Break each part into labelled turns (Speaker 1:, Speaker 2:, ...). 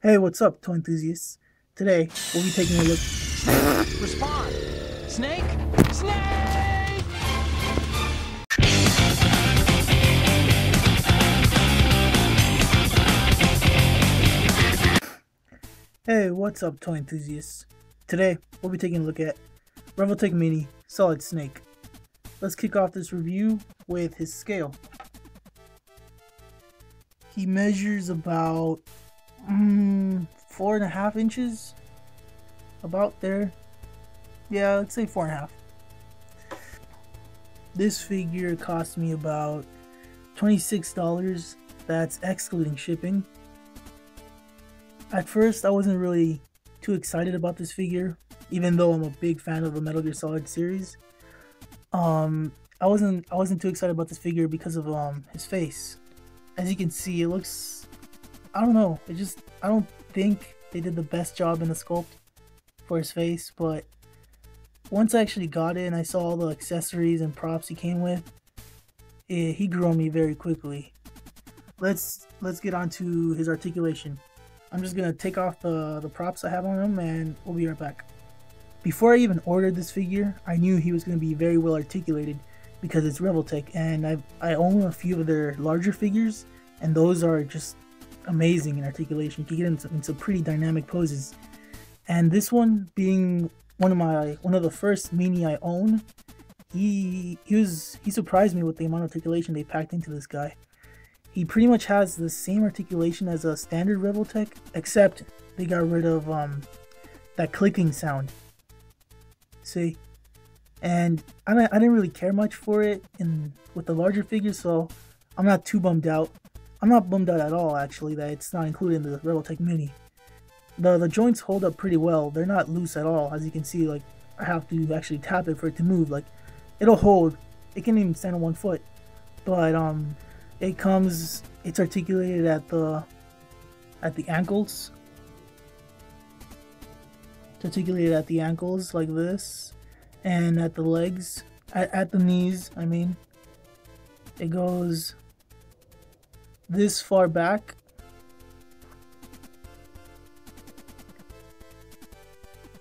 Speaker 1: Hey, what's up, toy enthusiasts? Today, we'll be taking a look.
Speaker 2: Respond! Snake! Snake!
Speaker 1: Hey, what's up, toy enthusiasts? Today, we'll be taking a look at Revoltech Mini Solid Snake. Let's kick off this review with his scale. He measures about 4.5 inches, about there. Yeah, let's say 4.5. This figure cost me about $26. That's excluding shipping. At first, I wasn't really too excited about this figure, even though I'm a big fan of the Metal Gear Solid series. I wasn't too excited about this figure because of his face. As you can see, it looks, I don't know, I don't think they did the best job in the sculpt for his face, but once I actually got it and I saw all the accessories and props he came with, he grew on me very quickly. Let's get on to his articulation. I'm just gonna take off the props I have on him and we'll be right back. Before I even ordered this figure, I knew he was gonna be very well articulated because it's Revoltech, and I own a few of their larger figures, and those are just amazing in articulation. You can get into pretty dynamic poses. And this one, being one of the first mini I own, he surprised me with the amount of articulation they packed into this guy. He pretty much has the same articulation as a standard Revoltech, except they got rid of that clicking sound. See? And I didn't really care much for it with the larger figures, so I'm not too bummed out. I'm not bummed out at all, actually, that it's not included in the Revoltech Mini. The joints hold up pretty well. They're not loose at all. As you can see, like, I have to actually tap it for it to move. Like, it'll hold. It can even stand on one foot. But it's articulated at the ankles. It's articulated at the ankles like this, and at the legs, at the knees, I mean. It goes this far back.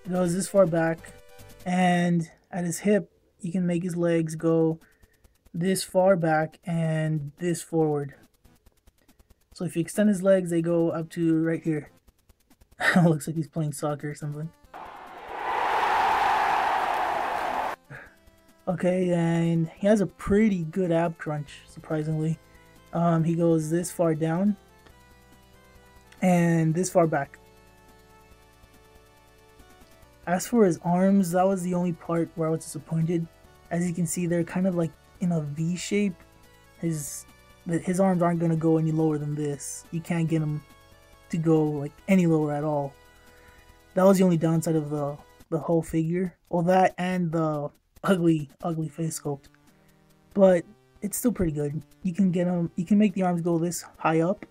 Speaker 1: It goes this far back, and at his hip, you can make his legs go this far back and this forward. So if you extend his legs, they go up to right here. Looks like he's playing soccer or something. Okay, and he has a pretty good ab crunch, surprisingly. He goes this far down and this far back. As for his arms, that was the only part where I was disappointed. As you can see, they're kind of like in a V shape. His arms aren't going to go any lower than this. You can't get him to go like any lower at all. That was the only downside of the whole figure. Well, that and the ugly face sculpt. But it's still pretty good. You can get him. You can make the arms go this high up,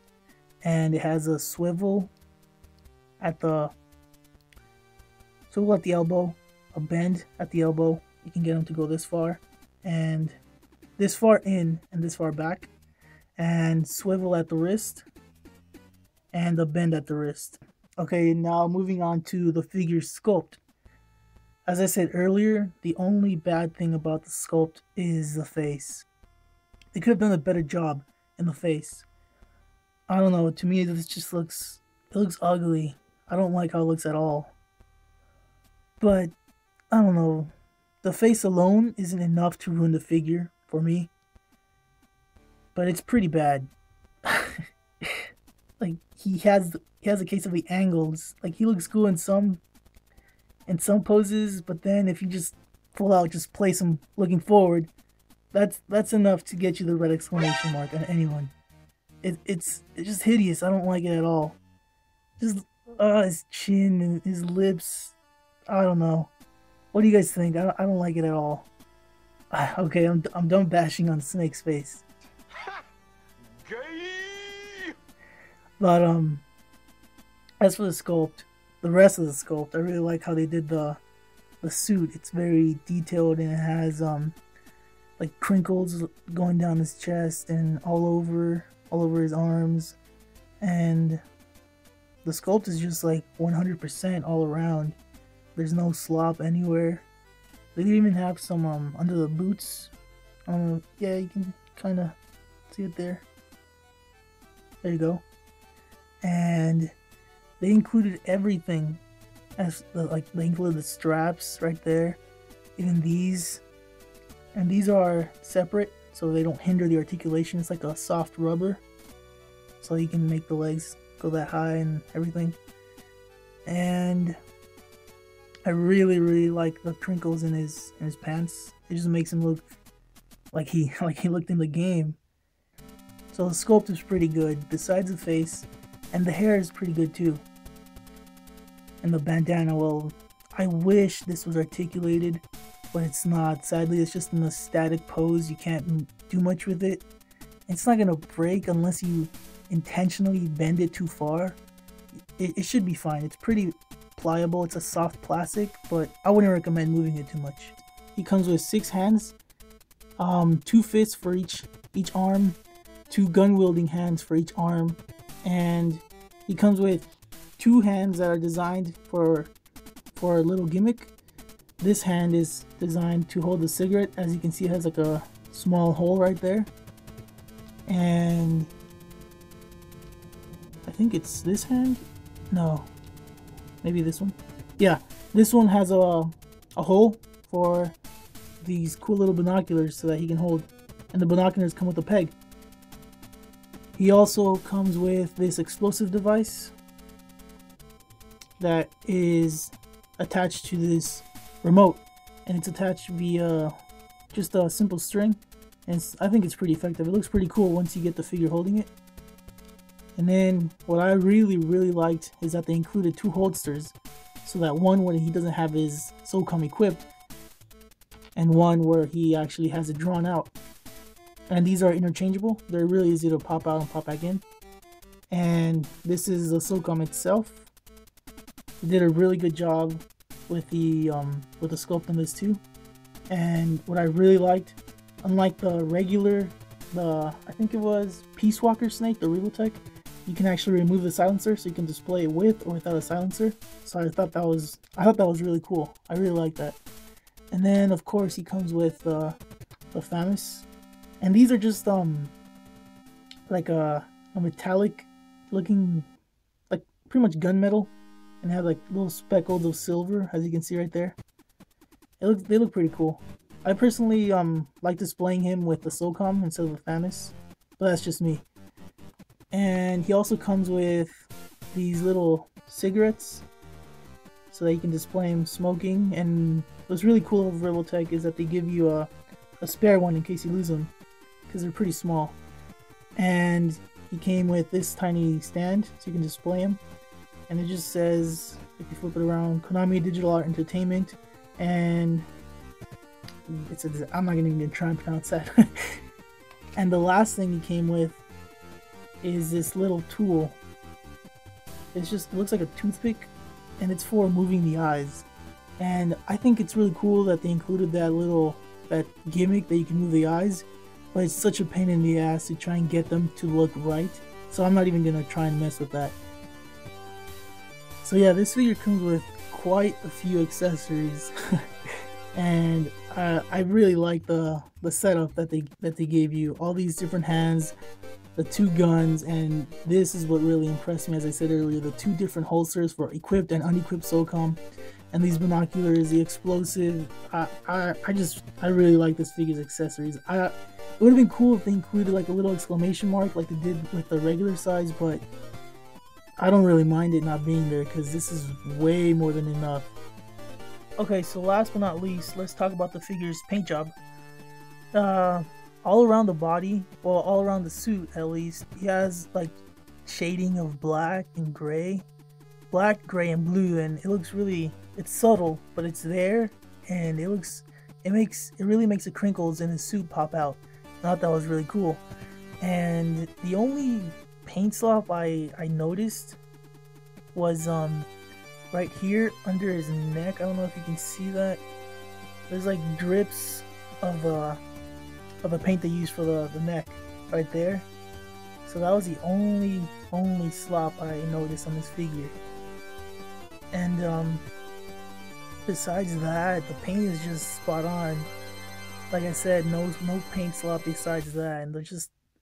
Speaker 1: and it has a swivel at the elbow, a bend at the elbow. You can get them to go this far, and this far in, and this far back, and swivel at the wrist, and a bend at the wrist. Okay, now moving on to the figure sculpt. As I said earlier, the only bad thing about the sculpt is the face. They could have done a better job in the face. I don't know, to me this just looks ugly. I don't like how it looks at all. But, I don't know, the face alone isn't enough to ruin the figure for me. But it's pretty bad. Like, he has a case of the angles. Like, he looks cool in some poses, but then if you just full out just place him looking forward, that's enough to get you the red exclamation mark on anyone. It's just hideous. I don't like it at all. Just his chin and his lips. I don't know. What do you guys think? I don't like it at all. Okay, I'm done bashing on Snake's face. But as for the sculpt, the rest of the sculpt, I really like how they did the suit. It's very detailed, and it has like crinkles going down his chest and all over his arms, and the sculpt is just like 100% all around. There's no slop anywhere. They even have some under the boots. Yeah, you can kind of see it there. There you go. And they included everything, as they included the straps right there, even these, and these are separate so they don't hinder the articulation. It's like a soft rubber, so you can make the legs go that high and everything. And I really like the crinkles in his pants. It just makes him look like he looked in the game. So the sculpt is pretty good, besides the face, and the hair is pretty good too. And the bandana, well, I wish this was articulated, but it's not. Sadly, it's just in a static pose. You can't do much with it. It's not gonna break unless you intentionally bend it too far. It should be fine. It's pretty pliable. It's a soft plastic, but I wouldn't recommend moving it too much. He comes with 6 hands, 2 fists for each arm, 2 gun-wielding hands for each arm, and he comes with 2 hands that are designed for a little gimmick. This hand is designed to hold the cigarette. As you can see, it has like a small hole right there, and I think it's this hand. No, maybe this one. Yeah, this one has a hole for these cool little binoculars so that he can hold, and the binoculars come with a peg. He also comes with this explosive device that is attached to this remote, and it's attached via just a simple string, and I think it's pretty effective. It looks pretty cool once you get the figure holding it. And then what I really liked is that they included 2 holsters, so that one when he doesn't have his SOCOM equipped, and one where he actually has it drawn out. And these are interchangeable. They're really easy to pop out and pop back in. And this is the SOCOM itself. They did a really good job with the sculpt on this too. And what I really liked, unlike the regular, I think it was Peace Walker Snake, the Revoltech, you can actually remove the silencer, so you can display it with or without a silencer. So I thought that was really cool. I really like that. And then of course he comes with the FAMAS. And these are just like a metallic looking, like pretty much gunmetal, and have like little speckles of silver, as you can see right there. They look pretty cool. I personally like displaying him with the SOCOM instead of the FAMAS, but that's just me. And he also comes with these little cigarettes so that you can display him smoking. And what's really cool of Revoltech is that they give you a spare one in case you lose them, because they're pretty small. And he came with this tiny stand so you can display him, and it just says, if you flip it around, Konami Digital Art Entertainment, and it says, I'm not even gonna try and pronounce that. And the last thing he came with is this little tool. It looks like a toothpick, and it's for moving the eyes. And I think it's really cool that they included that gimmick that you can move the eyes, but it's such a pain in the ass to try and get them to look right, so I'm not even gonna try and mess with that. So yeah, this figure comes with quite a few accessories. And I really like the setup that they gave you. All these different hands, the 2 guns, and this is what really impressed me, as I said earlier, the 2 different holsters for equipped and unequipped SOCOM, and these binoculars, the explosive. I really like this figure's accessories. It would have been cool if they included like a little exclamation mark like they did with the regular size, but I don't really mind it not being there because this is way more than enough. Okay, so last but not least, let's talk about the figure's paint job. All around the body, well, all around the suit at least, he has like shading of black and gray, gray, and blue, and it looks really, it's subtle, but it's there, and it really makes the crinkles in his suit pop out. I thought that was really cool. And the only paint slop I noticed was right here under his neck. I don't know if you can see that. There's like drips of the paint they used for the neck right there. So that was the only only slop I noticed on this figure. And besides that, the paint is just spot on. Like I said, no paint slop besides that, and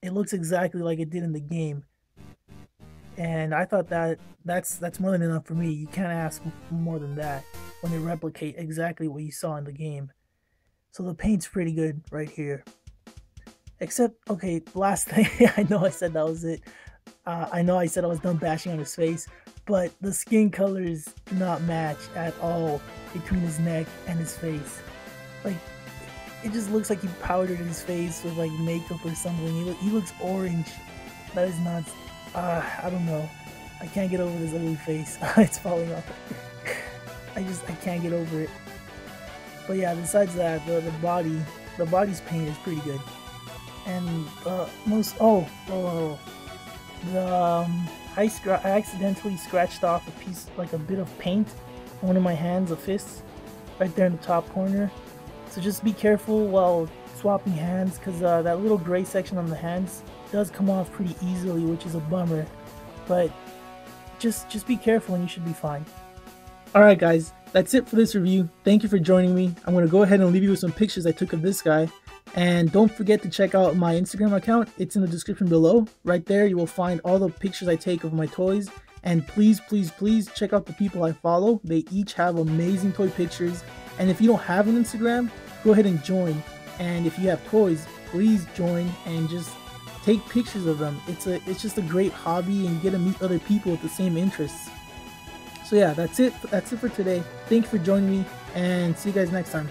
Speaker 1: it looks exactly like it did in the game. And I thought that's more than enough for me. You can't ask more than that when they replicate exactly what you saw in the game. So the paint's pretty good right here. Except, okay, last thing, I know I said that was it. I know I said I was done bashing on his face, but the skin colors do not match at all between his neck and his face. Like, it just looks like he powdered his face with like makeup or something. He looks orange. That is not. I don't know. I can't get over this ugly face. It's falling off. I can't get over it. But yeah, besides that, the body's paint is pretty good. And I accidentally scratched off a piece, like a bit of paint on one of my hands, a fist, right there in the top corner. So just be careful while swapping hands, because that little gray section on the hands does come off pretty easily, which is a bummer. But just be careful and you should be fine. Alright guys, that's it for this review. Thank you for joining me. I'm going to go ahead and leave you with some pictures I took of this guy. And don't forget to check out my Instagram account. It's in the description below. Right there you will find all the pictures I take of my toys. And please, please, please check out the people I follow. They each have amazing toy pictures. And if you don't have an Instagram, go ahead and join. And if you have toys, please join and just take pictures of them. It's just a great hobby, and you get to meet other people with the same interests. So yeah, that's it for today. Thank you for joining me, and see you guys next time.